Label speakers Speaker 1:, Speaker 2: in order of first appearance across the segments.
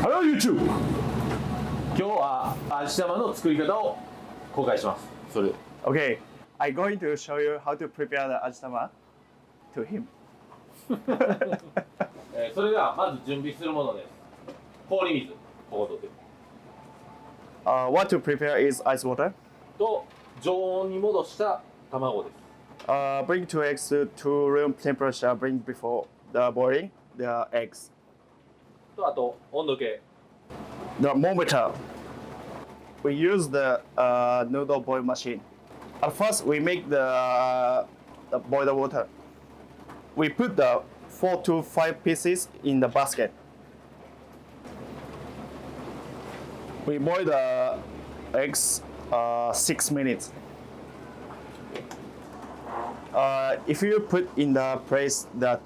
Speaker 1: Hello YouTube! 今日は味玉の作り方を公開します。それ。
Speaker 2: Okay, I'm going to show you how to prepare the ajitama to him.
Speaker 1: それではまず準備するものです。氷水、ここ取って。
Speaker 2: What to prepare is ice water.
Speaker 1: と常温に戻した卵です。
Speaker 2: Bring 2 eggs to room temperature. Bring before the boiling the eggs.
Speaker 1: とあと温度計。
Speaker 2: The thermometer. We use the noodle boil machine. At first, we make the boiled water. We put the 4 to 5 pieces in the basket. We boil the eggs 6 minutes. If you put in the place that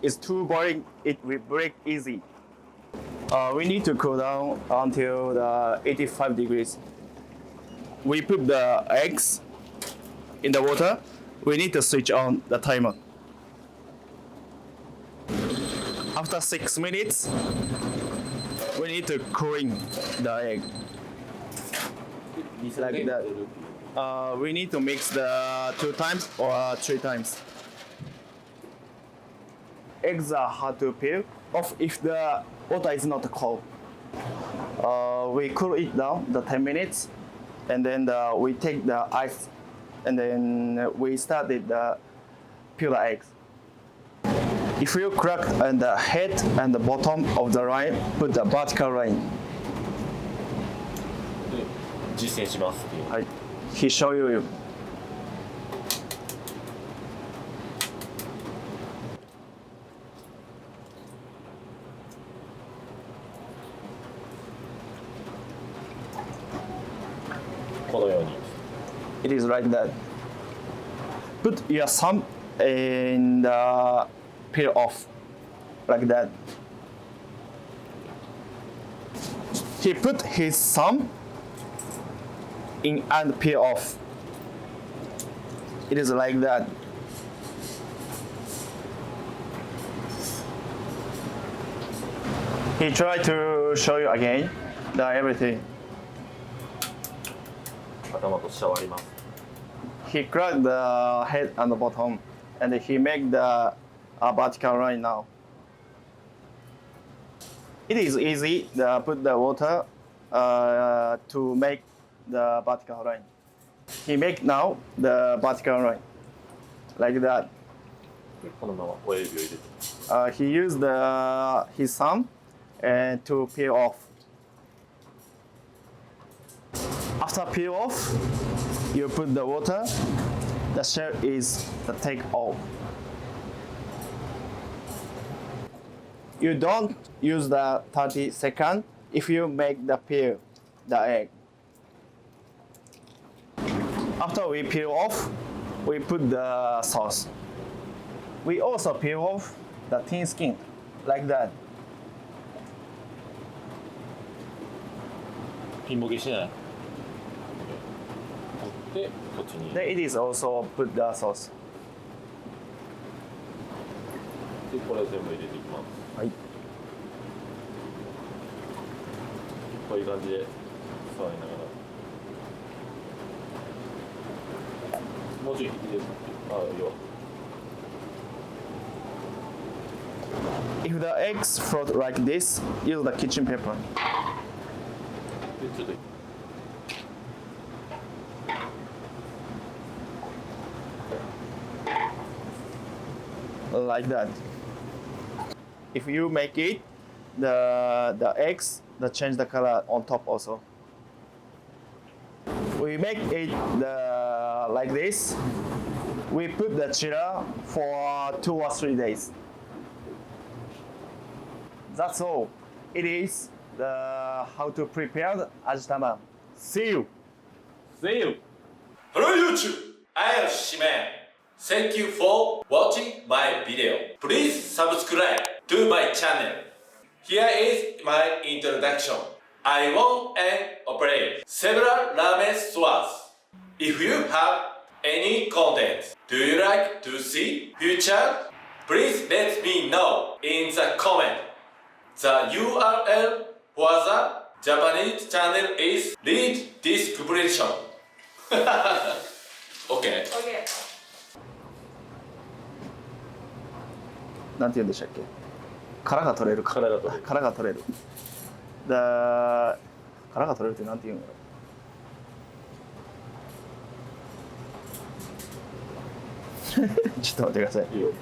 Speaker 2: is too boiling, it will break easy. We need to cool down until the 85 degrees. We put the eggs in the water. We need to switch on the timer. After 6 minutes, we need to cooling the egg. Like that. We need to mix the 2 times or 3 times. Eggs are hard to peel off if the water is not cold. We cool it down the 10 minutes, and then we take the ice, and then we started the peel the eggs. If you crack on the head and the bottom of the line, put the vertical line.
Speaker 1: 実践しますっていう。
Speaker 2: はい。He show you.
Speaker 1: このように。
Speaker 2: It is like that. Put your thumb in the peel off, like that. He put his thumb in and peel off. It is like that. He tried to show you again the everything.
Speaker 1: 頭と下割ります。
Speaker 2: He cracked the head and the bottom, and he make the vertical line now. It is easy to put the water to make the vertical line. He make now the vertical line, like that.
Speaker 1: このまま親指を入れて。
Speaker 2: He used his thumb and to peel off. After peel off, you put the water. The shell is the take off. You don't use the 30 seconds if you make the peel the egg. After we peel off, we put the sauce. We also peel off the thin skin, like that.
Speaker 1: ピンボケしない。で、こっちに。
Speaker 2: Then it is also put the sauce.
Speaker 1: で、これを全部入れていきます。
Speaker 2: はい。
Speaker 1: こういう感じで触りながら。もうちょい引いて。あ、いいよ。
Speaker 2: If the eggs float like this, use the kitchen paper.
Speaker 1: で、ちょっと。
Speaker 2: Like that. If you make it, the eggs change the color on top also. We make it like this. We put the chiller for 2 or 3 days. That's all. It is how to prepare the ajitama. See you.
Speaker 1: See you. Hello YouTube. I am Shimen. Thank you for watching my video. Please subscribe to my channel. Here is my introduction. I own and operate several ramen stores. If you have any content do you like to see future, please let me know in the comment. The URL for the Japanese channel is read this preparation. Okay.
Speaker 2: なんて言うんでしたっけ？殻が取れるか。
Speaker 3: 殻が取れる。
Speaker 2: 殻が取れる。殻が取れるってなんて言うんだろう。ちょっと待ってください。
Speaker 3: いいよ。